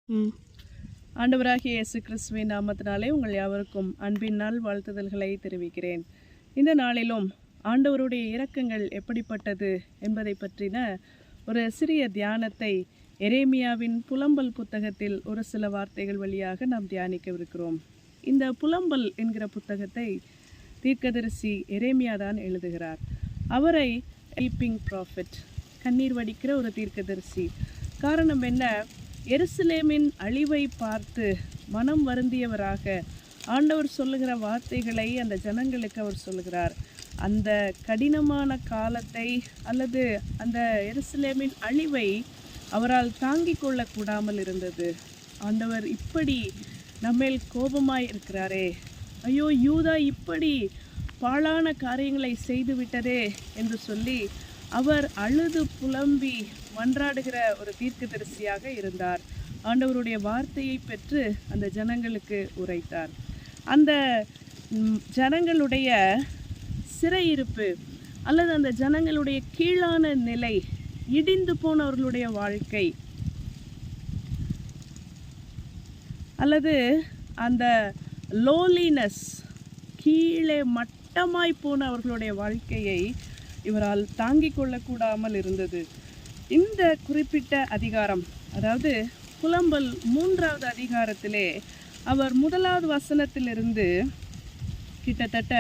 ம். ஆண்டவராகிய இயேசு கிறிஸ்துவின் நாமத்தினாலே உங்கள் யாவருக்கும் அன்பின் நாள் வாழ்த்துதல்களை தெரிவிக்கிறேன். இந்த நாளிலும் ஆண்டவருடைய இரக்கங்கள் எப்படிப்பட்டது என்பதை பற்றின ஒரு சிறிய தியானத்தை எரேமியாவின் புலம்பல் புத்தகத்தில் ஒரு சில வார்த்தைகள் வழியாக நாம் தியானிக்கவிருக்கிறோம். இந்த புலம்பல் என்கிற புத்தகத்தை தீர்க்கதரிசி எரேமியா தான் எழுதுகிறார். அவரை வீப்பிங் ப்ராஃபெட், கண்ணீர் வடிக்கிற ஒரு தீர்க்கதரிசி. காரணம் என்ன? எருசலேமின் அழிவை பார்த்து மனம் வருந்தியவராக ஆண்டவர் சொல்லுகிற வார்த்தைகளை அந்த ஜனங்களுக்கு அவர் சொல்லுகிறார். அந்த கடினமான காலத்தை அல்லது அந்த எருசலேமின் அழிவை அவரால் தாங்கிக் கொள்ளக்கூடாமல் இருந்தது. ஆண்டவர் இப்படி நம்மேல் கோபமாய் இருக்கிறாரே, ஐயோ யூதா இப்படி பாழான காரியங்களை செய்து விட்டதே என்று சொல்லி அவர் அழுது புலம்பி மன்றாடுகிற ஒரு தீர்க்கதரிசியாக இருந்தார். ஆண்டவருடைய வார்த்தையை பெற்று அந்த ஜனங்களுக்கு உரைத்தார். அந்த ஜனங்களுடைய சிறையிருப்பு அல்லது அந்த ஜனங்களுடைய கீழான நிலை, இடிந்து போனவர்களுடைய வாழ்க்கை அல்லது அந்த லோலினஸ், கீழே மட்டமாய் போன அவர்களுடைய வாழ்க்கையை இவரால் தாங்கிக் கொள்ளக்கூடாமல் இருந்தது. இந்த குறிப்பிட்ட அதிகாரம், அதாவது புலம்பல் 3வது அதிகாரத்திலே அவர் 1வது வசனத்திலிருந்து கிட்டத்தட்ட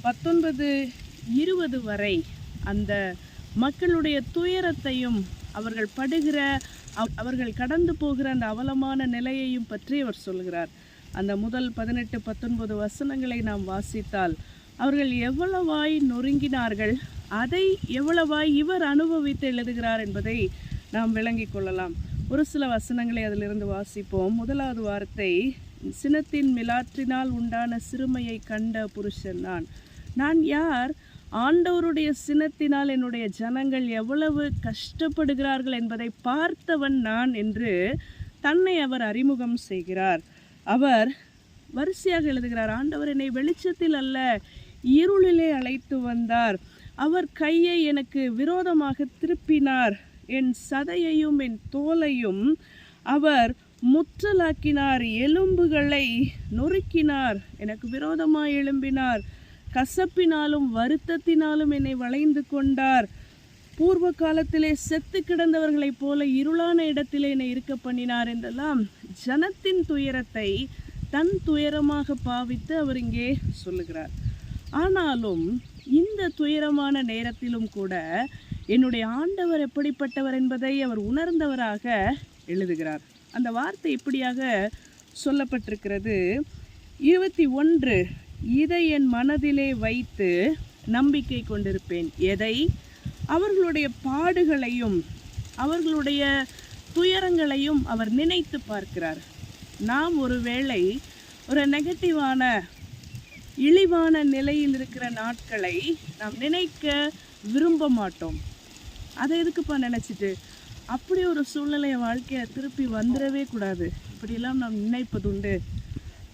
19-20 வரை அந்த மக்களுடைய துயரத்தையும் அவர்கள் கடந்து போகிற அந்த அவலமான நிலையையும் பற்றி அவர் சொல்கிறார். அந்த முதல் 18-19 வசனங்களை நாம் வாசித்தால் அவர்கள் எவ்வளவாய் நொறுங்கினார்கள், அதை எவ்வளவாய் இவர் அனுபவித்து எழுதுகிறார் என்பதை நாம் விளங்கிக் கொள்ளலாம். ஒரு சில வசனங்களை அதிலிருந்து வாசிப்போம். 1வது வார்த்தை, சினத்தின் மிலாற்றினால் உண்டான சிறுமையை கண்ட புருஷன் நான் யார்? ஆண்டவருடைய சினத்தினால் என்னுடைய ஜனங்கள் எவ்வளவு கஷ்டப்படுகிறார்கள் என்பதை பார்த்தவன் நான் என்று தன்னை அவர் அறிமுகம் செய்கிறார். அவர் வரிசையாக எழுதுகிறார். ஆண்டவர் என்னை வெளிச்சத்தில் அல்ல இருளிலே அழைத்து வந்தார். அவர் கையை எனக்கு விரோதமாக திருப்பினார். என் சதையையும் என் தோலையும் அவர் முற்றலாக்கினார். எலும்புகளை நொறுக்கினார். எனக்கு விரோதமாய் எழும்பினார். கசப்பினாலும் வருத்தத்தினாலும் என்னை வளைந்து கொண்டார். பூர்வ காலத்திலே செத்து கிடந்தவர்களைப் போல இருளான இடத்திலே என்னை இருக்க பண்ணினார் என்றெல்லாம் ஜனத்தின் துயரத்தை தன் துயரமாக பாவித்து அவர் இங்கே சொல்லுகிறார். ஆனாலும் இந்த துயரமான நேரத்திலும் கூட என்னுடைய ஆண்டவர் எப்படிப்பட்டவர் என்பதை அவர் உணர்ந்தவராக எழுதுகிறார். அந்த வார்த்தை இப்படியாக சொல்லப்பட்டிருக்கிறது. 21, இதை என் மனதிலே வைத்து நம்பிக்கை கொண்டிருப்பேன். எதை? அவர்களுடைய பாடுகளையும் அவர்களுடைய துயரங்களையும் அவர் நினைத்து பார்க்கிறார். நாம் ஒருவேளை ஒரு நெகட்டிவான இழிவான நிலையில் இருக்கிற நாட்களை நாம் நினைக்க விரும்ப மாட்டோம். அதை எதுக்குப்பா நினச்சிட்டு அப்படி ஒரு சூழ்நிலையை வாழ்க்கையை திருப்பி வந்துடவே கூடாது, இப்படியெல்லாம் நாம் நினைப்பதுண்டு.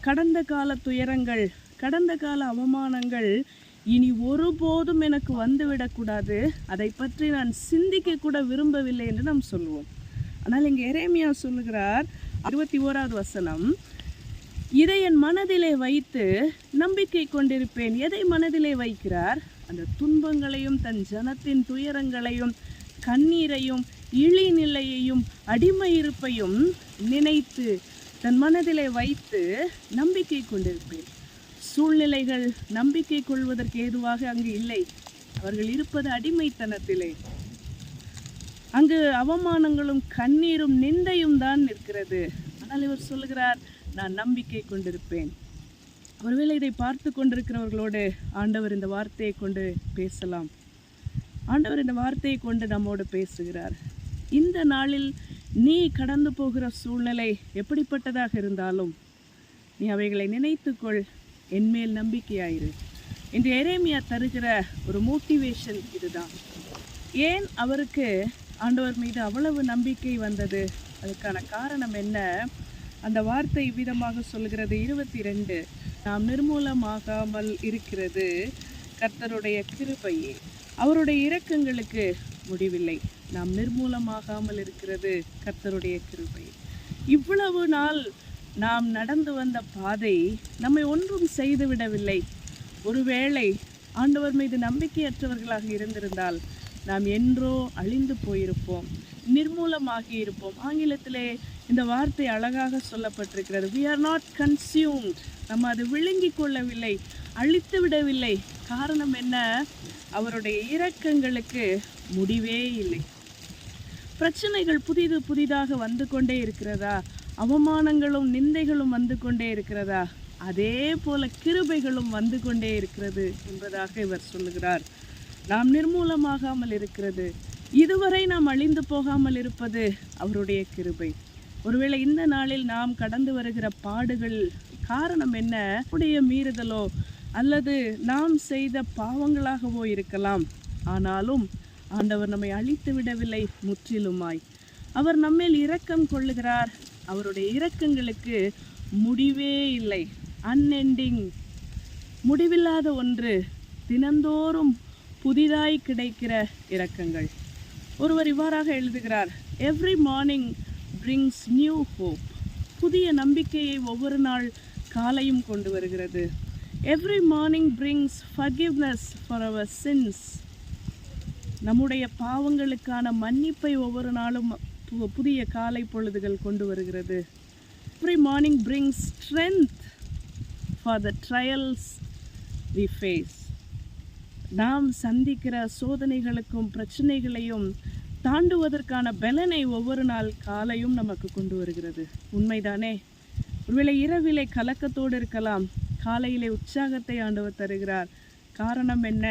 கடந்த கால துயரங்கள், கடந்த கால அவமானங்கள் இனி ஒருபோதும் எனக்கு வந்துவிடக்கூடாது, அதை பற்றி நான் சிந்திக்க கூட விரும்பவில்லை என்று நாம் சொல்லுவோம். ஆனால் இங்கே எரேமியா சொல்லுகிறார், 21வது வசனம், இதை என் மனதிலே வைத்து நம்பிக்கை கொண்டிருப்பேன். எதை மனதிலே வைக்கிறார்? அந்த துன்பங்களையும் தன் ஜனத்தின் துயரங்களையும் கண்ணீரையும் இழிநிலையையும் அடிமை இருப்பையும் நினைத்து தன் மனதிலே வைத்து நம்பிக்கை கொண்டிருப்பேன். சூழ்நிலைகள் நம்பிக்கை கொள்வதற்கு ஏதுவாக அங்கு இல்லை. அவர்கள் இருப்பது அடிமைத்தனத்திலே. அங்கு அவமானங்களும் கண்ணீரும் நிந்தையும் தான் இருக்கிறது. ஆனால் இவர் சொல்லுகிறார், நான் நம்பிக்கை கொண்டிருப்பேன். ஒருவேளை இதை பார்த்து கொண்டிருக்கிறவர்களோடு ஆண்டவர் இந்த வார்த்தையை கொண்டு பேசலாம். ஆண்டவர் இந்த வார்த்தையை கொண்டு நம்மோடு பேசுகிறார். இந்த நாளில் நீ கடந்து போகிற சூழ்நிலை எப்படிப்பட்டதாக இருந்தாலும் நீ அவைகளை நினைத்துக்கொள், என்மேல் நம்பிக்கையாயிரு. இன்று எரேமியா தருகிற ஒரு மோட்டிவேஷன் இதுதான். ஏன் அவருக்கு ஆண்டவர் மீது அவ்வளவு நம்பிக்கை வந்தது? அதுக்கான காரணம் என்ன? அந்த வார்த்தை விதமாக சொல்கிறது. 22, நாம் நிர்மூலமாகாமல் இருக்கிறது கர்த்தருடைய கிருபையே, அவருடைய இரக்கங்களுக்கு முடிவில்லை. நாம் நிர்மூலமாகாமல் இருக்கிறது கர்த்தருடைய கிருபை. இவ்வளவு நாள் நாம் நடந்து வந்த பாதை நம்மை ஒன்றும் செய்துவிடவில்லை. ஒருவேளை ஆண்டவர் மீது நம்பிக்கையற்றவர்களாக இருந்திருந்தால் நாம் என்றோ அழிந்து போயிருப்போம், நிர்மூலமாகி இருப்போம். ஆங்கிலத்திலே இந்த வார்த்தை அழகாக சொல்லப்பட்டிருக்கிறது. we are not consumed. நம்ம அது விழுங்கி கொள்ளவில்லை, அழித்து விடவில்லை. காரணம் என்ன? அவருடைய இரக்கங்களுக்கு முடிவே இல்லை. பிரச்சனைகள் புதிதாக வந்து கொண்டே இருக்கிறதா? அவமானங்களும் நிந்தைகளும் வந்து கொண்டே இருக்கிறதா? அதே போல கிருபைகளும் வந்து கொண்டே இருக்கிறது என்பதாக இவர் சொல்லுகிறார். நாம் நிர்மூலமாகாமல் இருக்கிறது, இதுவரை நாம் அழிந்து போகாமல் இருப்பது அவருடைய கிருபை. ஒருவேளை இந்த நாளில் நாம் கடந்து வருகிற பாடுகள் காரணம் என்ன? உடைய மீறுதலோ அல்லது நாம் செய்த பாவங்களாகவோ இருக்கலாம். ஆனாலும் ஆண்டவர் நம்மை அழித்து விடவில்லை முற்றிலுமாய். அவர் நம்மேல் இரக்கம் கொள்ளுகிறார். அவருடைய இரக்கங்களுக்கு முடிவே இல்லை. அன்எண்டிங், முடிவில்லாத ஒன்று, தினந்தோறும் புதிதாய் கிடைக்கிற இரக்கங்கள். ஒருவர் இவ்வாறாக எழுதுகிறார், every morning brings new hope. புதிய நம்பிக்கையை ஒவ்வொரு நாள் காலையும் கொண்டு வருகிறது. Every morning brings forgiveness for our sins. நம்முடைய பாவங்களுக்கான மன்னிப்பை ஒவ்வொரு நாளும் புதிய காலை பொழுதுகள் கொண்டு வருகிறது. Every morning brings strength for the trials we face. நாம் சந்திக்கிற சோதனைகளுக்கும் பிரச்சனைகளையும் தாண்டுவதற்கான பலனை ஒவ்வொரு நாள் காலையும் நமக்கு கொண்டு வருகிறது. உண்மைதானே? ஒருவேளை இரவிலே கலக்கத்தோடு இருக்கலாம், காலையிலே உற்சாகத்தை ஆண்டவர் தருகிறார். காரணம் என்ன?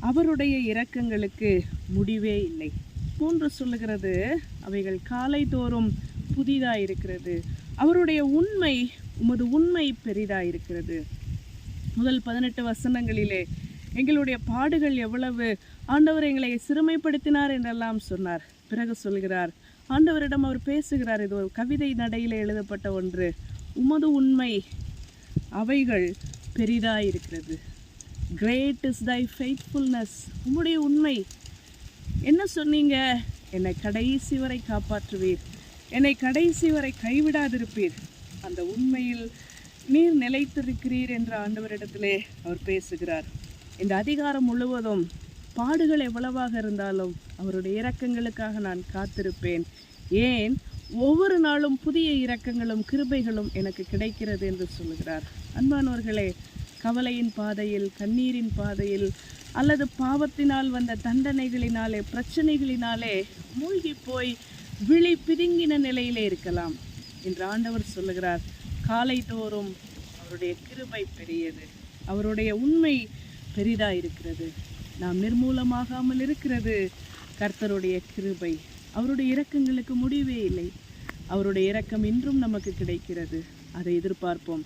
அவருடைய இரக்கங்களுக்கு முடிவே இல்லை. 3 சொல்லுகிறது, அவைகள் காலை தோறும் புதிதாயிருக்கிறது. அவருடைய உண்மை, உமது உண்மை பெரிதாயிருக்கிறது. முதல் 18 வசனங்களிலே எங்களுடைய பாடுகள் எவ்வளவு, ஆண்டவர் எங்களை சிறுமைப்படுத்தினார் என்றெல்லாம் சொன்னார். பிறகு சொல்கிறார், ஆண்டவரிடம் அவர் பேசுகிறார். இது ஒரு கவிதை நடையில் எழுதப்பட்ட ஒன்று. உமது உண்மை அவைகள் பெரிதாயிருக்கிறது. Great is thy faithfulness. உம்முடைய உண்மை என்ன சொன்னீங்க? என்னை கடைசி வரை காப்பாற்றுவீர், என்னை கடைசி வரை கைவிடாதிருப்பீர். அந்த உண்மையில் நீர் நிலைத்திருக்கிறீர் என்ற ஆண்டவரிடத்திலே அவர் பேசுகிறார். இந்த அதிகாரம் முழுவதும் பாடுகள் எவ்வளவாக இருந்தாலும் அவருடைய இரக்கங்களுக்காக நான் காத்திருப்பேன். ஏன்? ஒவ்வொரு நாளும் புதிய இரக்கங்களும் கிருபைகளும் எனக்கு கிடைக்கிறது என்று சொல்லுகிறார். அன்பானவர்களே, கவலையின் பாதையில், கண்ணீரின் பாதையில் அல்லது பாவத்தினால் வந்த தண்டனைகளினாலே, பிரச்சனைகளினாலே மூழ்கி போய் விழி பிதுங்கின நிலையிலே இருக்கலாம். என்று ஆண்டவர் சொல்லுகிறார், காலை தோறும் அவருடைய கிருபை பெரியது, அவருடைய உண்மை பெரிதாயிருக்கிறது. நாம் நிர்மூலமாகாமல் இருக்கிறது கர்த்தருடைய கிருபை. அவருடைய இரக்கங்களுக்கு முடிவே இல்லை. அவருடைய இரக்கம் இன்றும் நமக்கு கிடைக்கிறது. அதை எதிர்பார்ப்போம்.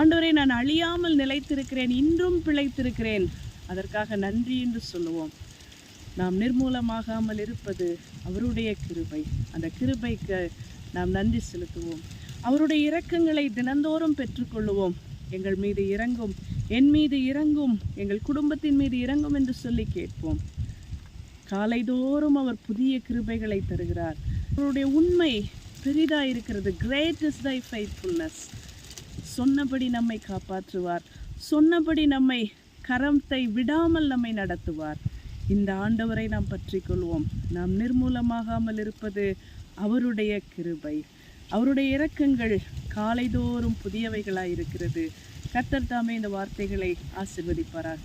ஆண்டவரே, நான் அழியாமல் நிலைத்திருக்கிறேன், இன்றும் பிழைத்திருக்கிறேன், அதற்காக நன்றி என்று சொல்லுவோம். நாம் நிர்மூலமாகாமல் இருப்பது அவருடைய கிருபை. அந்த கிருபைக்கு நாம் நன்றி செலுத்துவோம். அவருடைய இரக்கங்களை தினந்தோறும் பெற்றுக்கொள்ளுவோம். எங்கள் மீது இறங்கும், என் மீது இறங்கும், எங்கள் குடும்பத்தின் மீது இறங்கும் என்று சொல்லி கேட்போம். காலைதோறும் அவர் புதிய கிருபைகளை தருகிறார். அவருடைய உண்மை பெரிதாயிருக்கிறது. Great is thy faithfulness. சொன்னபடி நம்மை காப்பாற்றுவார், சொன்னபடி நம்மை கரத்தை விடாமல் நம்மை நடத்துவார். இந்த ஆண்டவரை நாம் பற்றி கொள்வோம். நாம் நிர்மூலமாகாமல் இருப்பது அவருடைய கிருபை. அவருடைய இரக்கங்கள் காலைதோறும் புதியவைகளாயிருக்கிறது. கர்த்தர் தாமே இந்த வார்த்தைகளை ஆசீர்வதிப்பாராக.